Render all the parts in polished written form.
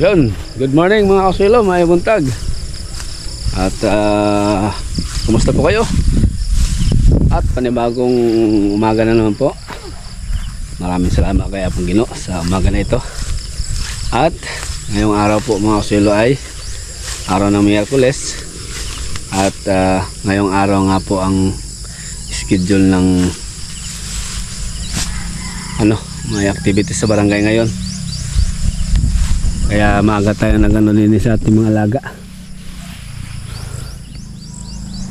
Yun, good morning mga kasuelo, may buntag. At kumusta po kayo? At panibagong umaga na naman po. Maraming salamat kay Apong Ginoo sa umaga na ito. At ngayong araw po mga kasuelo ay araw ng Miyerkules. At ngayong araw nga po ang schedule ng may activities sa barangay ngayon. Kaya maaga tayo nag-linis sa ating mga alaga.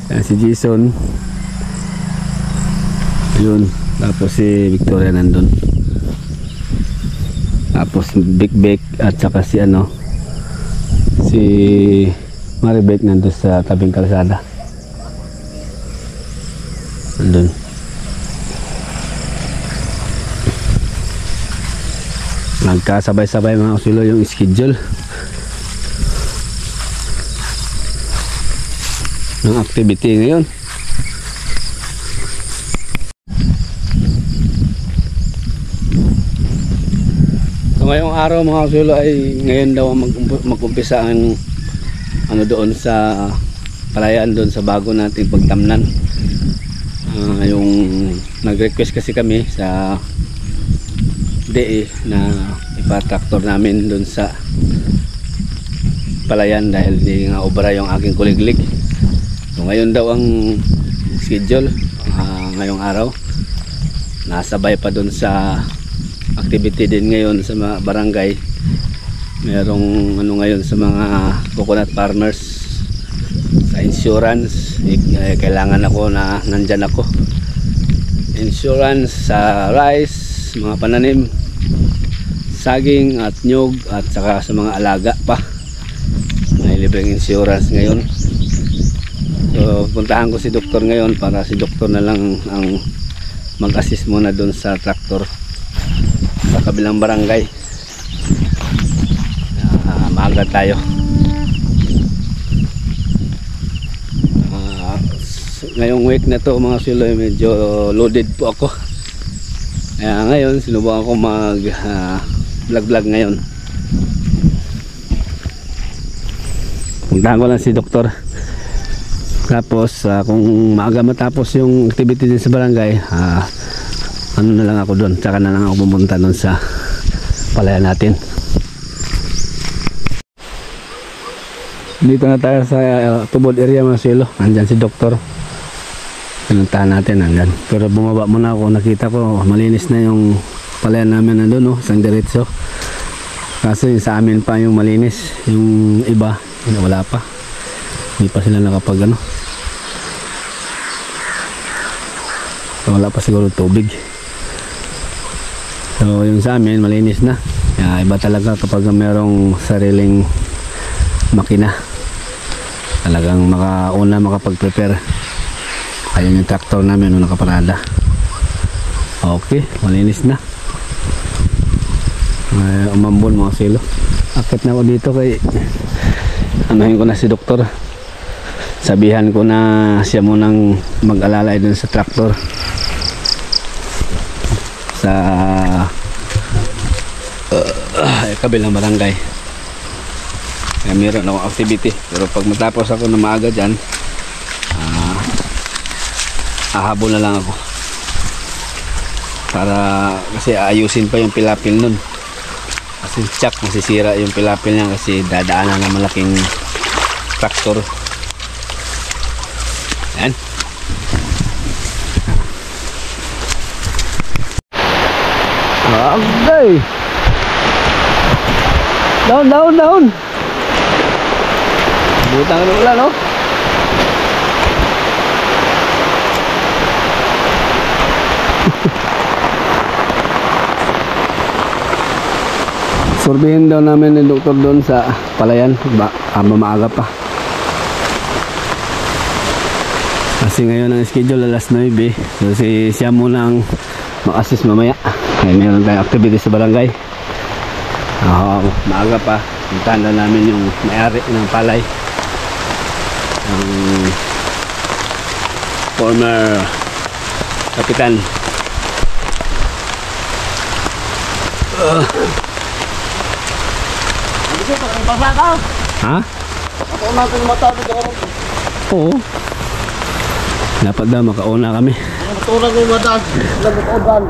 Kaya si Jason yun, tapos si Victoria nandun, tapos Big Big at saka si si Maribek nandun sa tabing kalsada nandun. Nagkasabay-sabay mga kasuelo yung schedule ng activity ngayon. So ngayong araw mga kasuelo ay ngayon daw mag-umpisa ang doon sa palayan, doon sa bago nating pagtamnan. Yung nag-request kasi kami sa DE na ipa-tractor namin doon sa palayan dahil di nga obra yung aking kuliglig. So ngayon daw ang schedule, ngayong araw nasabay pa doon sa activity din ngayon sa mga barangay. Merong ngayon sa mga coconut farmers, sa insurance, kailangan ako na nandyan ako. Insurance sa rice, mga pananim, saging at nyug, at saka sa mga alaga pa may libreng insurance ngayon. So puntahan ko si doktor ngayon para si doktor na lang ang mag-assist muna doon sa traktor sa kabilang barangay. Maaga tayo. Ngayong week na to mga kasuelo medyo loaded po ako. Kaya ngayon sinubukan ko mag vlog ngayon. Puntahan ko lang si doktor. Tapos kung maaga matapos yung activity din sa barangay, na lang ako doon. Tsaka na lang ako pumunta doon sa palayan natin. Dito na tayo sa tubod area mga kasuelo. Andyan si doktor. Pinuntahan natin andyan. Pero bumaba muna ako, nakita ko malinis na yung palayan namin nandun, isang diretso. Kasi sa amin pa yung malinis, yung iba wala pa, hindi pa sila nakapag wala pa siguro tubig. So yung sa amin malinis na. Kaya iba talaga kapag merong sariling makina, talagang makapag-prepare. Ayun yung tractor namin nung nakaparada. Okay, malinis na. Umambon mga kasuelo. Akit na ako dito kay anahin ko na si doktor. Sabihan ko na siya munang mag-alalay dun sa tractor sa kabilang barangay. Kaya meron akong activity. Pero pag matapos ako na maaga dyan, hahabol na lang ako para kasi ayusin pa yung pilapil nun. Kasi tsak, masisira yung pilapil niya kasi dadaanan ng malaking traktor. Yan. Okay. Down. Butang ng ulan, no? Surveyin daw namin ni doktor doon sa palayan, maaga pa. Kasi ngayon ang schedule alas 9. So siya muna ang mag-assist mamaya. Ay, meron tayong activity sa barangay. Maaga pa. Puntahan daw namin yung may-ari ng palay, ang former kapitan. Ito, parang pasaka. Ha? Ako natin matapos ako. Oo. Dapat daw makauna kami. Matulog yung matas. Nagkakaudan.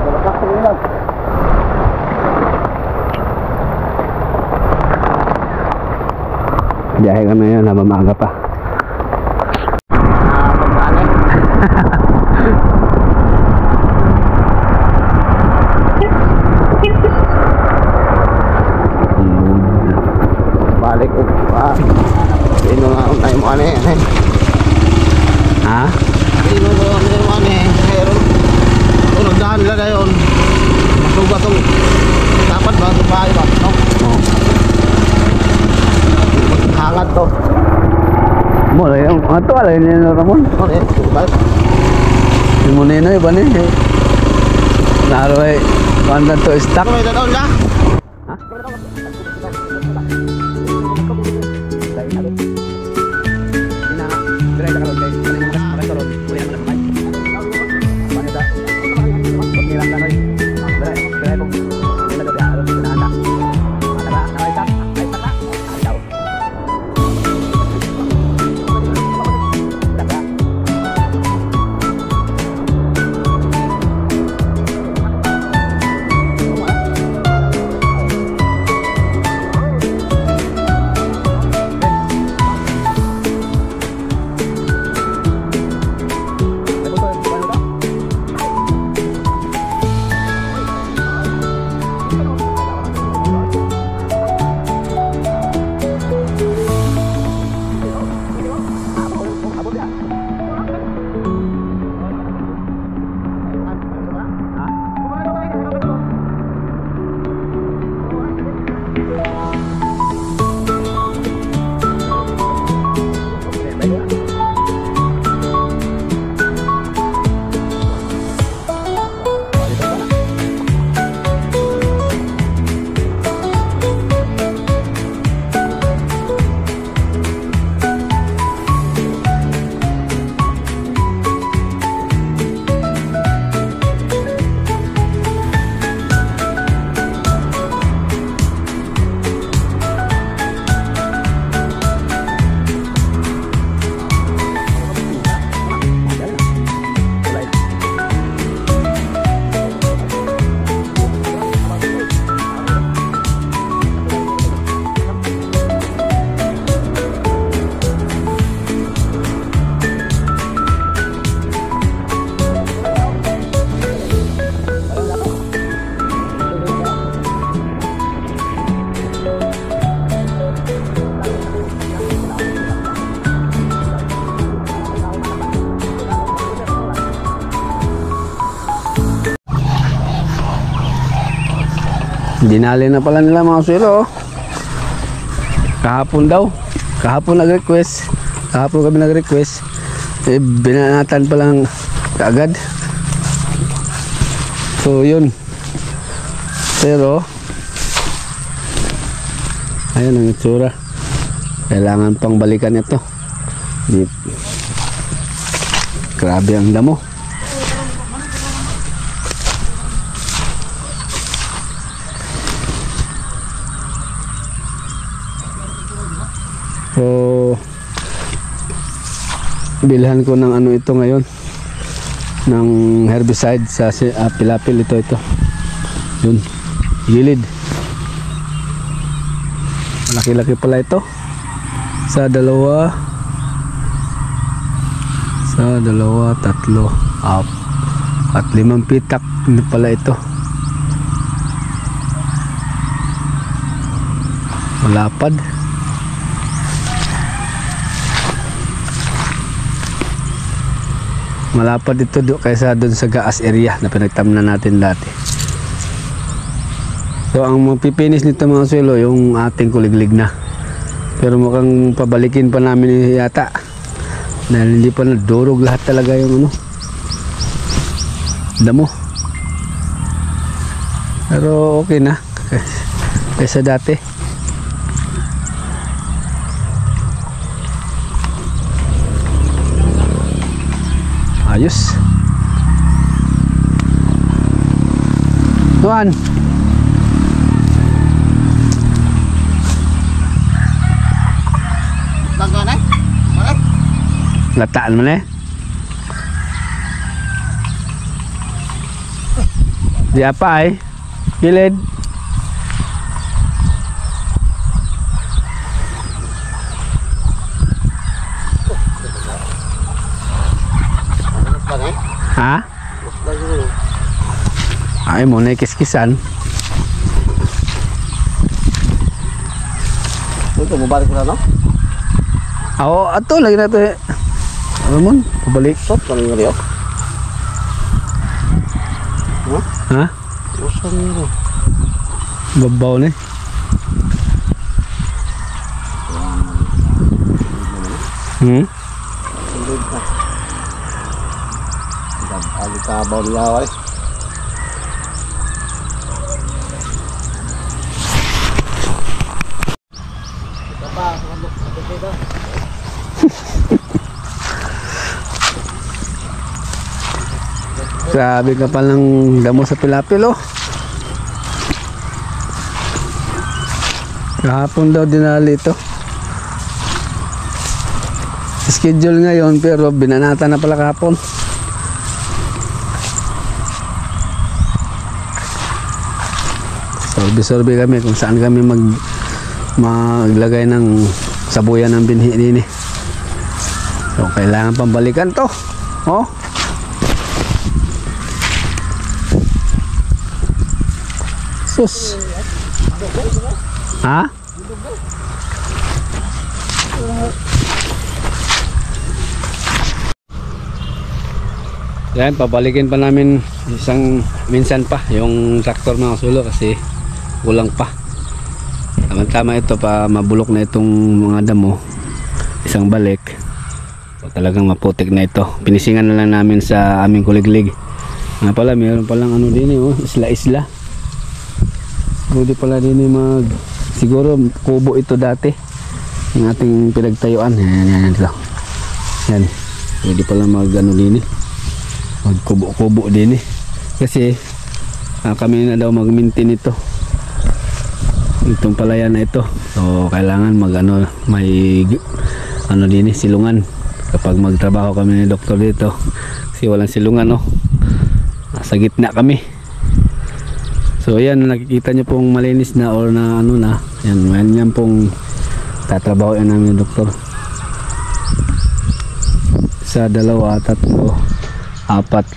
Malakas ang ilan. Biyahe kami ngayon habang maaga pa. Balik ko pa. Sino nga ang tayo mo ano yan eh. Ha? Sino nga ang tayo mo ano eh. Meron. Kung nagdahan nila na yun. Masuga itong dapat ba? Itong bahay ba? No? Oo. Hangat to. Mula yung mga to, alay nila Ramon. Ano eh? Subay. Yung muna yun ay ba niya? Naroy, kanda to stock. Ano may dadaon niya? Dinali na pala nila mga suelo. Kahapon daw. Kahapon nag-request. Kahapon kami nag-request. Eh, binanatan pa lang kaagad. So yun. Pero ayun ang itsura. Kailangan pang balikan ito. Grabe ang damo. So bilhan ko ng ano ito ngayon, ng herbicide sa pilapil ito yun, gilid. Malaki-laki pala ito. Sa dalawa, tatlo, at 5 pitak pala ito. Malapad. Malapad ito kaysa doon sa gas area na pinagtamnan natin dati. So ang mapipinis nito mga suelo yung ating kuliglig na. Pero mukhang pabalikin pa namin yata. Dahil hindi pa nadurog lahat talaga yung ano, damo. Pero okay na kaysa dati. Ayos. Tuan. Lataan mo na eh. Di apa ay. Gilid. Ha? Ay mo na kiskisan. Ito, mabalik ko na, no? Oo, ato lagi na ito eh. Ano mo? Pabalik. Sot, kanina rin ako. Ha? Usan nyo. Babaw na eh. Sundod na. Alikabaw niya ako eh. Grabe ka palang damo sa Pilapil oh. Kahapon daw dinali ito. Schedule ngayon pero binanata na pala kahapon. Sorbe-sorbe kami kung saan kami maglagay ng sabuyan ng binhi din eh. So kailangan pambalikan to. Oh. Sus. Ha? Yan, pabalikin pa namin minsan pa yung traktor mga sulo kasi kulang pa. Tama ito pa mabulok na itong mga damo. Isang balik. So, talagang maputik na ito. Pinisingan na lang namin sa aming kuliglig. Nga pala, mayroon palang ano din eh, oh, isla-isla. Pwede pala din siguro kubo ito dati yung ating pinagtayuan. Yan ito. Yan. Pwede pala ano din eh. Mag kubo din eh. Kasi kami na daw mag-maintain ito. Itong palayan na ito. So kailangan may din eh, silungan. Kapag magtrabaho kami ni doktor dito. Kasi walang silungan oh. Sa gitna kami. So yan, nakikita nyo pong malinis na or na ano na. Yan pong tatrabahoin namin yung doktor. Isa, dalawa, tatlo, apat,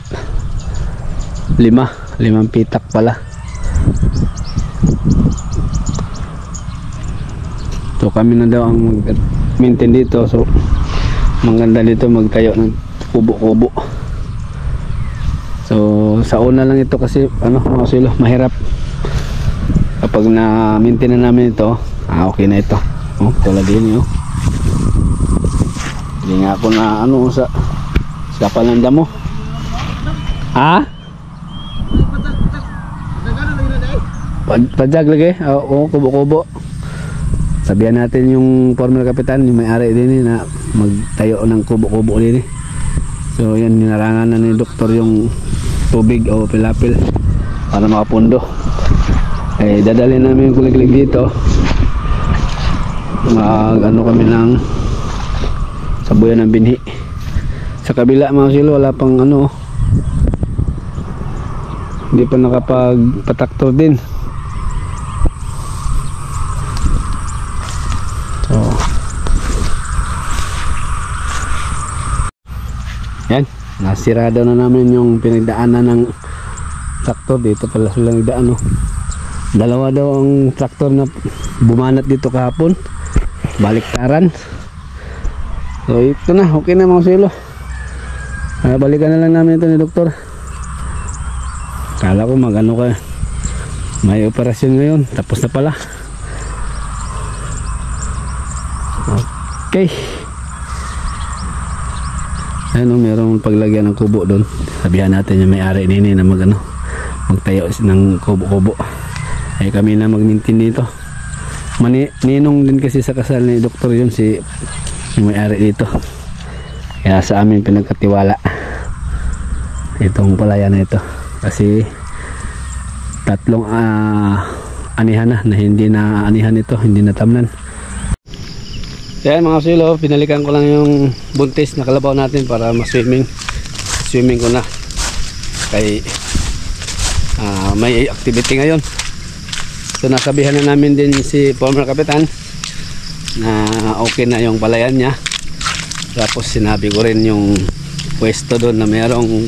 limang pitak pala. So kami na daw ang maintain dito. So maganda dito magtayo ng kubo-kubo. So sa una lang ito kasi mga silo, mahirap. Kapag na-maintain na namin ito, okay na ito. Oh, tulad din yun. Hindi nga ako na sa palanda mo. Ha? Padyag lagi? Oo, kubo-kubo. Sabihan natin yung former kapitan, yung may-ari din na magtayo ng kubo-kubo din. So yan, ninarangan na ni doktor yung tubig o pilapil para makapundo. Dadalhin namin yung kuliglig dito. Kami ng sabuyan ng binhi. Sa kabila mga silo, wala pang hindi pa nakapagpataktor din. So yan, nasirado na namin yung pinagdaanan ng traktor. Dito pala sila nagdaan. Dalawa daw ang traktor na bumanat dito kahapon, baliktaran. So ito na, okay na mga silo. Balikan na lang namin ito ni doktor. Kala ko may operasyon ngayon, tapos na pala. Okay. Mayroong paglagyan ng kubo doon. Sabihan natin yung may-ari nini na magtayo ng kubo-kubo. Kami na mag-maintain dito. Ninong din kasi sa kasal ni doktor yun, yung may-ari dito. Kaya sa amin pinagkatiwala itong palayan na ito. Kasi tatlong anihan na hindi na anihan ito, hindi na tamnan. Kaya mga silo, pinalikan ko lang yung buntis na kalabaw natin para ma-swimming. Swimming ko na. Kay may activity ngayon. So nasabihan na namin din si former kapitan na okay na yung palayan niya. Tapos sinabi ko rin yung pwesto doon na mayroong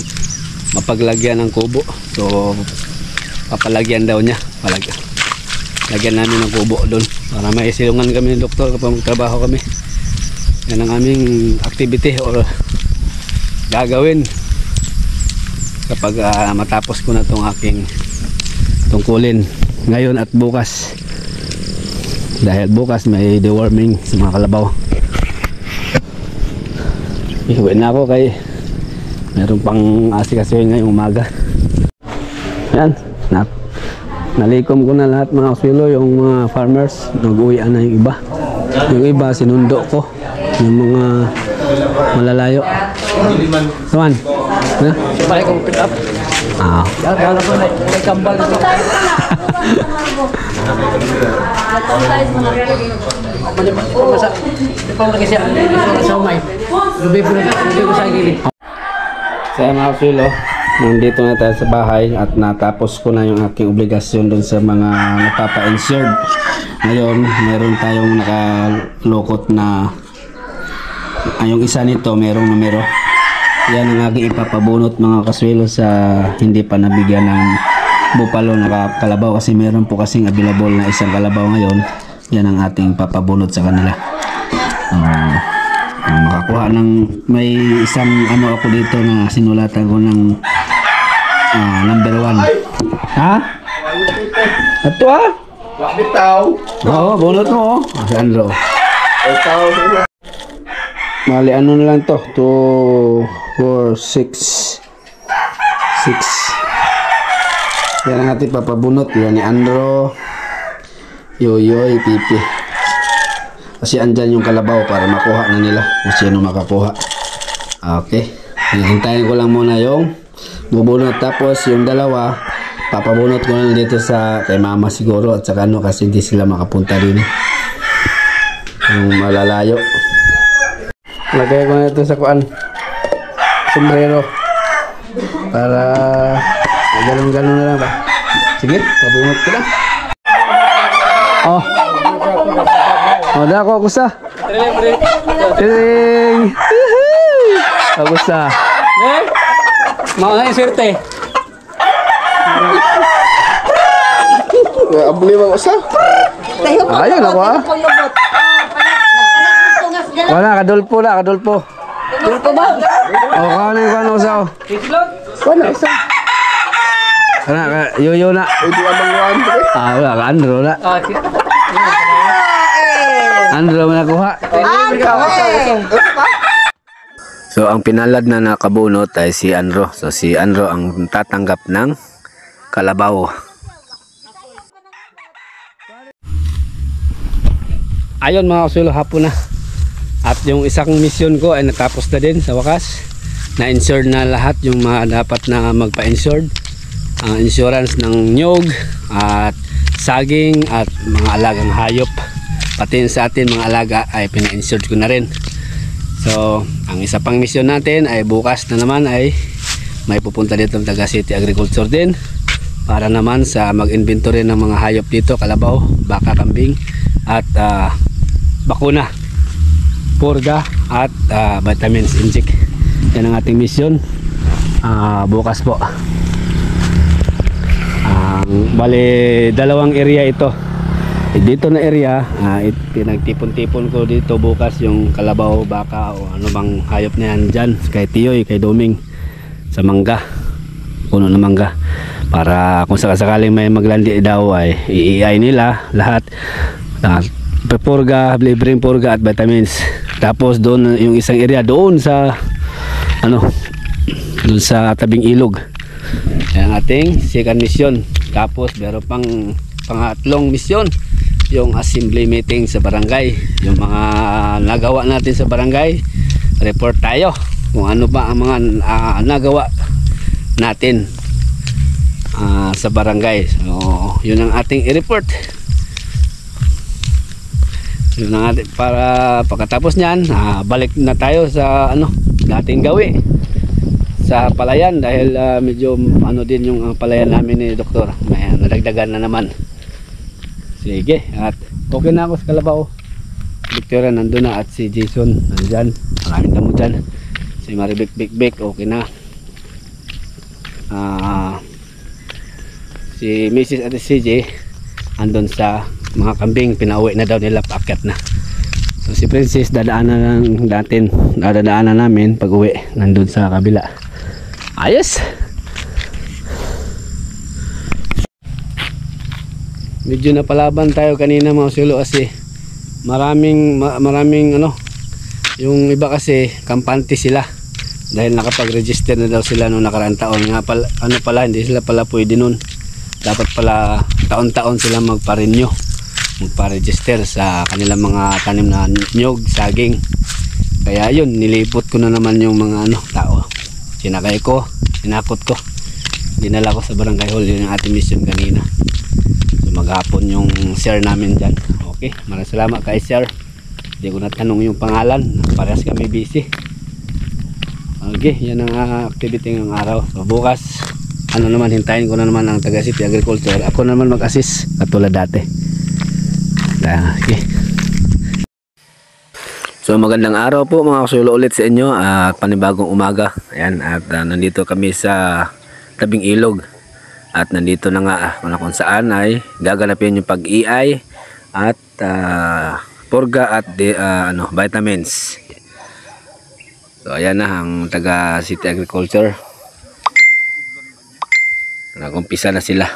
mapaglagyan ng kubo. So papalagyan daw niya. Lagyan namin ng kubo doon para may silungan kami ng doktor kapag magtrabaho kami. Yan ang aming activity or gagawin kapag matapos ko na itong aking tungkulin ngayon at bukas, dahil bukas may deworming sa mga kalabaw. Iuwi na ako kay meron pang asikasuhin ngayong umaga. Yan, nalikom ko na lahat mga kaswilo. Yung mga farmers nag-uwian na yung iba sinundo ko, yung mga malalayo. Saman? Balik ko pick up. Gala ko na kambal dito. Sa mga kaswilo, nandito na tayo sa bahay at natapos ko na yung aking obligasyon dun sa mga napapa-insured. Ngayon, meron tayong nakalukot na yung isa nito merong numero. Yan ang aking ipapabunot mga kaswilo sa hindi pa nabigyan ng bupalo na kalabaw, kasi meron po kasing available na isang kalabaw ngayon. Yan ang ating papabunot sa kanila. Makakuha ng may isang ano ako dito na sinulatan ko ng number 1. Ha? Ito Bitaw. Oo, bunot mo. Saan ro? Mali ano na lang to. 2, 4, 6. Yan ang ating papabunot. Yan ni Andro, Yoyoy, Pipi. Kasi andyan yung kalabaw para makuha na nila kung sino makakuha. Okay. Hintayin ko lang muna yung bubunot. Tapos yung dalawa papabunot ko lang dito sa kay mama siguro at saka ano, kasi hindi sila makapunta din yung malalayo. Lagay ko na ito sa kuan, sombrero, para ganun-ganun na lang ba. Sige, pabunot ko lang. Dah ako kusa. Tring. Kusa. Mau na swerte. Abli bang usah? Ayo na ko. Wala kadulpo na, kadulpo. Dulpo ba? Oh, kano usaw. Wala usah. Kana yoyo na. Hindi abang wan. Wala ka Andro na. Andro man nakuha. So ang pinalad na nakabunot ay si Andro. So si Andro ang tatanggap ng kalabaw. Ayon mga kasulo, hapon na. At yung isang mission ko ay natapos na din sa wakas. Na-insured na lahat yung mga dapat na magpa-insured. Ang insurance ng nyog at saging at mga alagang hayop. Pati sa atin mga alaga ay pina-insured ko na rin. So ang isa pang mission natin ay bukas na naman ay may pupunta dito ng Taga City Agriculture din para naman sa mag-inventory ng mga hayop dito, kalabaw, baka, kambing at bakuna, purga at vitamins inject. Yan ang ating mission bukas po. Bale, dalawang area ito. Dito na area, pinagtipon-tipon ko dito bukas yung kalabaw, baka o ano bang hayop na yan dyan, kay Tiyoy, kay Doming, sa mangga, puno na mangga, para kung sakasakaling may maglandi daw ay iiay nila lahat. Purga, libreng purga at vitamins. Tapos doon yung isang area doon sa doon sa tabing ilog. Yan ang ating second mission. Tapos meron pang pangatlong mission, yung assembly meeting sa barangay. Yung mga nagawa natin sa barangay, report tayo kung ano ba ang mga nagawa natin sa barangay. So yun ang ating i-report. Yun na natin, para pagkatapos niyan, balik na tayo sa dating gawi sa palayan dahil medyo din yung palayan namin ni Doktor. May nadagdagan na naman. Sige, at okay na ako sa Kalabaw. Victoria nandun na at si Jason nandyan. Maraming damo dyan. Si Maribik Bik okay na. Si Mrs. at CJ andun sa mga kambing, pinauwi na daw nila, paakyat na. So si Princess dadaanan namin pag uwi, nandun sa kabila. Ayos. Medyo napalaban tayo kanina mga sulo kasi maraming yung iba kasi kampante sila dahil nakapag-register na daw sila noong nakaraang taon. Nga pala, hindi sila pala pwede nun. Dapat pala taon-taon sila magpa-register sa kanilang mga tanim na nyog, saging. Kaya yun, nilipot ko na naman yung mga tao. Sinakay ko, sinakot ko. Dinala ko sa barangay hall, yun yung ating mission kanina. So maghapon yung sir namin dyan. Okay, maraming salamat kay sir. Hindi ko natanong yung pangalan, parehas kami busy. Okay, yan ang activity ng araw. So bukas, hintayin ko na naman ang taga City Agriculture. Ako naman mag-assist katulad dati. Okay. So magandang araw po mga kasulo ulit sa inyo at panibagong umaga. Ayan, at nandito kami sa tabing ilog. At nandito na nga kung saan ay gaganapin yung pag-iay at purga at vitamins. So ayan na ang taga City Agriculture. Nagumpisa na sila.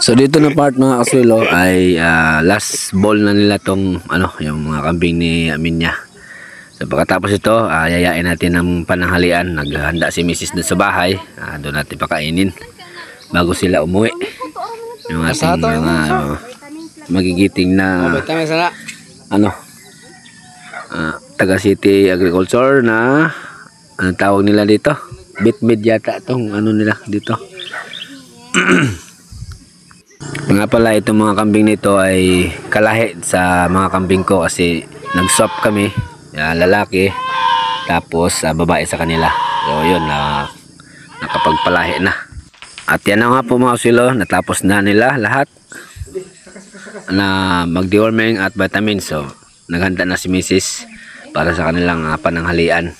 So dito na part mga kasulo ay last ball na nila tong yung mga kambing ni Aminya. So pagkatapos ito, yayain natin ng pananghalian. Naghanda si Mrs. doon sa bahay. Doon natin pakainin bago sila umuwi. Yung ating mga magigiting na taga City Agriculture na anong tawag nila dito? Bitbit yata itong nila dito. Nga pala itong mga kambing nito ay kalahi sa mga kambing ko kasi nag-swap kami, lalaki tapos babae sa kanila. So yun, nakapagpalahi na. At yan na nga po mga kasulo, natapos na nila lahat na mag-deworming at vitamins. So naghanda na si Mrs. para sa kanilang pananghalian.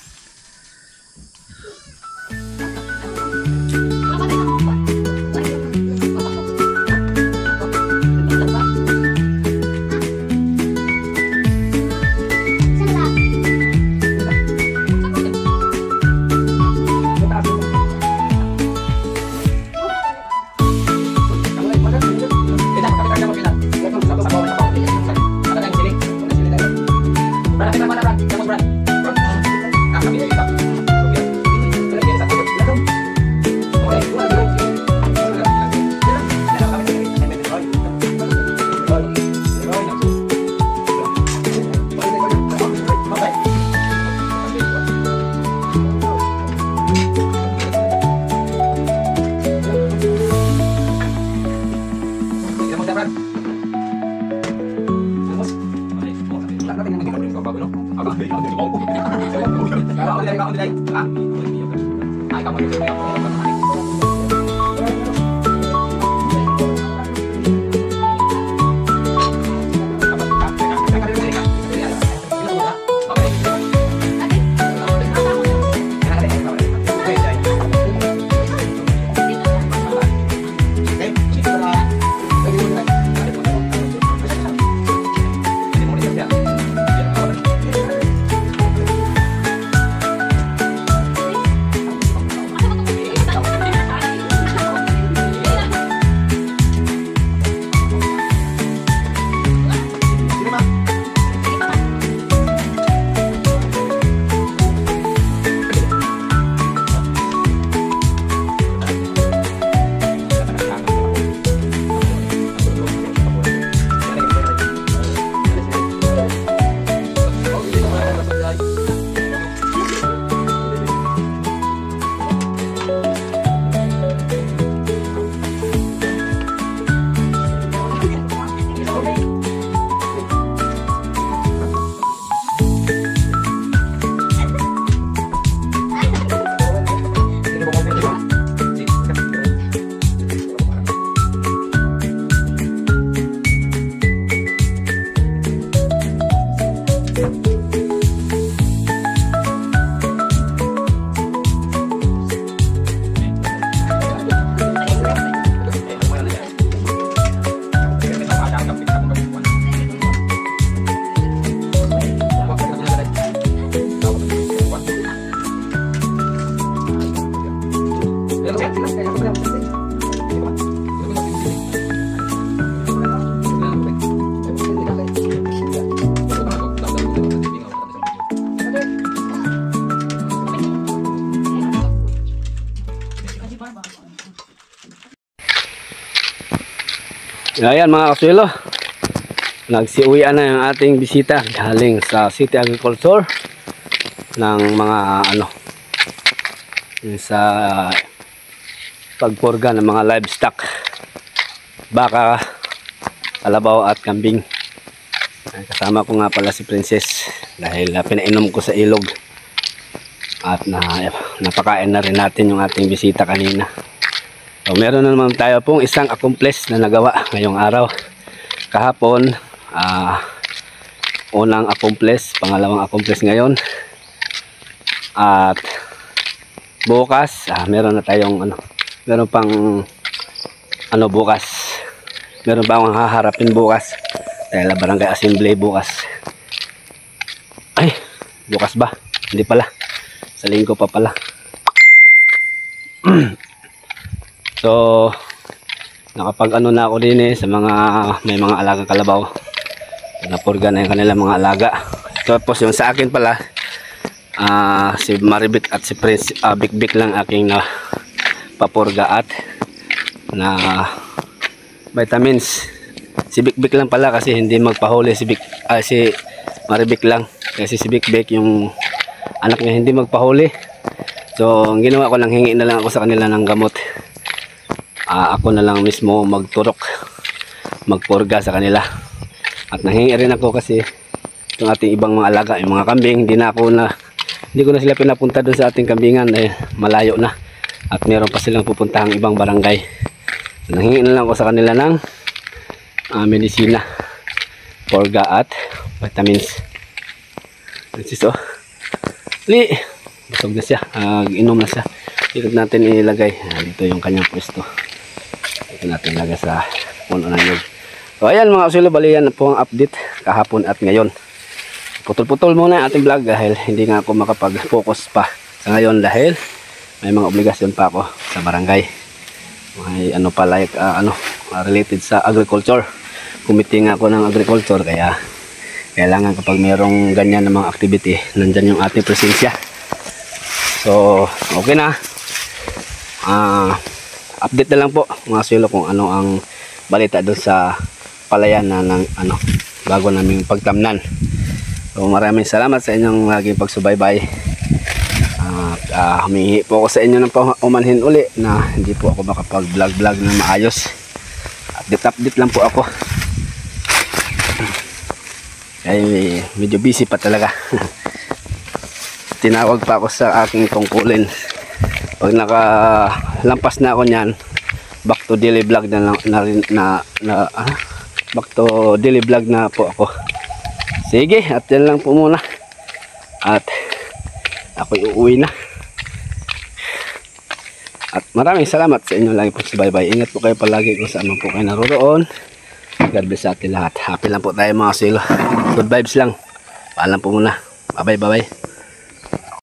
Ayan mga kasuelo, nagsiuwian na yung ating bisita galing sa City Agriculture ng mga sa pagpurga ng mga livestock, baka, kalabaw at kambing. Kasama ko nga pala si Princess dahil pinainom ko sa ilog at napakain na rin natin yung ating bisita kanina. So, meron na naman tayo pong isang accomplice na nagawa ngayong araw. Kahapon unang accomplice, pangalawang accomplice ngayon, at bukas meron na tayong meron pang bukas, meron pa akong haharapin bukas dahil barangay assembly bukas. Ay, bukas ba? Hindi pala, sa linggo pa pala. So nakapag na ako din sa mga may mga alaga kalabaw, napurga na yung kanilang mga alaga. Tapos yung sa akin pala, si Maribit at si Prince, Big lang aking na papurga at na vitamins. Si Big lang pala kasi hindi magpahuli si Maribit lang, kasi si Big yung anak niya hindi magpahuli. So ang ginawa ko, nang hingi na lang ako sa kanila ng gamot. Ako na lang mismo magturok, magpurga sa kanila. At nanghingi rin ako kasi itong ating ibang mga alaga, yung mga kambing, hindi ko na sila pinapunta doon sa ating kambingan dahil malayo na at meron pa silang pupuntahang ibang barangay. So, nanghingi na lang ako sa kanila ng medisina, purga at vitamins. Francis, busog na siya, inom na siya. Dito natin ilagay, dito yung kanyang pwesto. Dito natin ilagay sa puno ng nyug. So ayan mga kasuelo, bali yan po ang update kahapon at ngayon. Putol-putol muna ang ating vlog dahil hindi nga ako makapag-focus pa sa ngayon dahil may mga obligasyon pa ako sa barangay. May related sa agriculture. Committee nga ako ng agriculture, kaya kailangan kapag mayroong ganyan na mga activity, nandyan yung ating presensya. So okay na. Update na lang po mga kasuelo kung ano ang balita doon sa palayan na ng bago naming pagtamnan. So maraming salamat sa inyong laging pagsubaybay. Humingi po ako sa inyo ng paumanhin uli na hindi po ako makapag-vlog na maayos. Update lang po ako. Ay medyo busy pa talaga. Tinawag pa ako sa aking tungkulin. Pag nakalampas na ako niyan, back to daily vlog back to daily vlog na po ako. Sige, at yan lang po muna. At ako'y uuwi na. At maraming salamat sa inyo lagi po sa bye-bye. Ingat po kayo palagi kung saan man po kayo naroon. God bless sa atin lahat. Happy lang po tayo mga kasuelo. Good vibes lang. Paalam po muna. Bye-bye.